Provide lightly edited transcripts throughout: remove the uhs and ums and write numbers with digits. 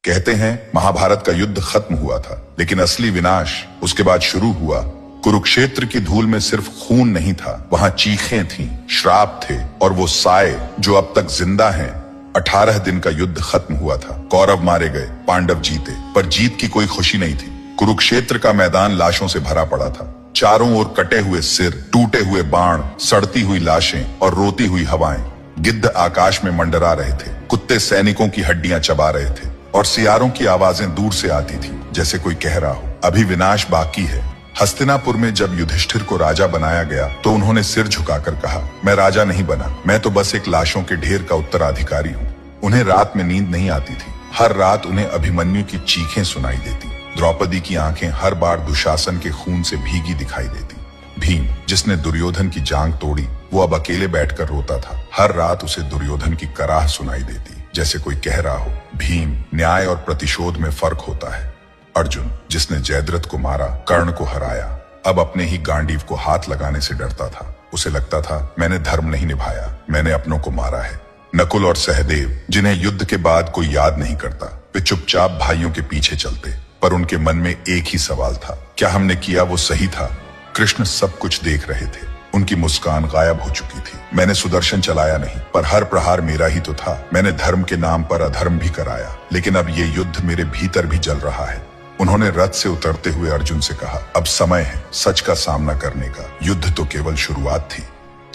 कहते हैं महाभारत का युद्ध खत्म हुआ था, लेकिन असली विनाश उसके बाद शुरू हुआ। कुरुक्षेत्र की धूल में सिर्फ खून नहीं था, वहां चीखें थीं, श्राप थे और वो साए जो अब तक जिंदा हैं। 18 दिन का युद्ध खत्म हुआ था। कौरव मारे गए, पांडव जीते, पर जीत की कोई खुशी नहीं थी। कुरुक्षेत्र का मैदान लाशों से भरा पड़ा था। चारों ओर कटे हुए सिर, टूटे हुए बाण, सड़ती हुई लाशें और रोती हुई हवाएं। गिद्ध आकाश में मंडरा रहे थे, कुत्ते सैनिकों की हड्डियां चबा रहे थे और सियारों की आवाजें दूर से आती थी, जैसे कोई कह रहा हो अभी विनाश बाकी है। हस्तिनापुर में जब युधिष्ठिर को राजा बनाया गया तो उन्होंने सिर झुकाकर कहा, मैं राजा नहीं बना, मैं तो बस एक लाशों के ढेर का उत्तराधिकारी हूँ। उन्हें रात में नींद नहीं आती थी। हर रात उन्हें अभिमन्यु की चीखें सुनाई देती। द्रौपदी की आंखें हर बार दुशासन के खून से भीगी दिखाई देती। भीम, जिसने दुर्योधन की जांग तोड़ी, वो अब अकेले बैठकर रोता था। हर रात उसे दुर्योधन की कराह सुनाई देती, जैसे कोई कह रहा हो, भीम, न्याय और प्रतिशोध में फर्क होता है। अर्जुन, जिसने जयद्रथ को मारा, कर्ण को हराया, अब अपने ही गांडीव को हाथ लगाने से डरता था। उसे लगता था मैंने धर्म नहीं निभाया, मैंने अपनों को मारा है। नकुल और सहदेव, जिन्हें युद्ध के बाद कोई याद नहीं करता, वे चुपचाप भाइयों के पीछे चलते, पर उनके मन में एक ही सवाल था, क्या हमने किया वो सही था? कृष्ण सब कुछ देख रहे थे। उनकी मुस्कान गायब हो चुकी थी। मैंने सुदर्शन चलाया नहीं, पर हर प्रहार मेरा ही तो था। मैंने धर्म के नाम पर अधर्म भी कराया, लेकिन अब ये युद्ध मेरे भीतर भी जल रहा है। उन्होंने रथ से उतरते हुए अर्जुन से कहा, अब समय है सच का सामना करने का। युद्ध तो केवल शुरुआत थी।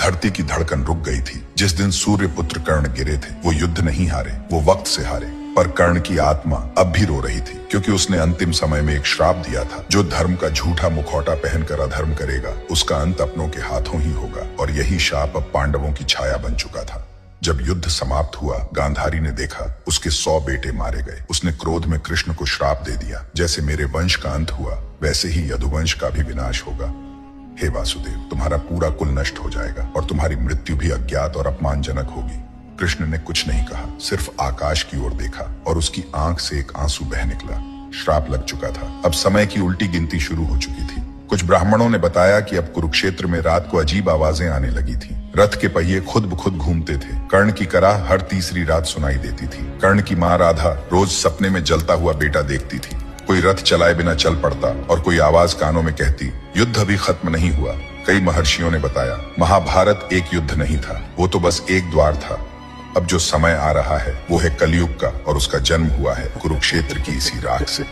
धरती की धड़कन रुक गई थी। जिस दिन सूर्य पुत्र कर्ण गिरे थे, वो युद्ध नहीं हारे, वो वक्त से हारे। पर कर्ण की आत्मा अब भी रो रही थी, क्योंकि उसने अंतिम समय में एक श्राप दिया था, जो धर्म का झूठा मुखौटा पहनकर अधर्म करेगा, उसका अंत अपनों के हाथों ही होगा। और यही शाप अब पांडवों की छाया बन चुका था। जब युद्ध समाप्त हुआ, गांधारी ने देखा उसके 100 बेटे मारे गए। उसने क्रोध में कृष्ण को श्राप दे दिया, जैसे मेरे वंश का अंत हुआ, वैसे ही यदुवंश का भी विनाश होगा। हे वासुदेव, तुम्हारा पूरा कुल नष्ट हो जाएगा और तुम्हारी मृत्यु भी अज्ञात और अपमानजनक होगी। कृष्ण ने कुछ नहीं कहा, सिर्फ आकाश की ओर देखा और उसकी आंख से एक आंसू बह निकला। श्राप लग चुका था। अब समय की उल्टी गिनती शुरू हो चुकी थी। कुछ ब्राह्मणों ने बताया कि अब कुरुक्षेत्र में रात को अजीब आवाजें आने लगी थी। रथ के पहिए खुद ब खुद घूमते थे। कर्ण की कराह हर तीसरी रात सुनाई देती थी। कर्ण की मां राधा रोज सपने में जलता हुआ बेटा देखती थी। कोई रथ चलाए बिना चल पड़ता और कोई आवाज कानों में कहती, युद्ध अभी खत्म नहीं हुआ। कई महर्षियों ने बताया, महाभारत एक युद्ध नहीं था, वो तो बस एक द्वार था। अब जो समय आ रहा है वो है कलयुग का, और उसका जन्म हुआ है कुरुक्षेत्र की इसी राख से।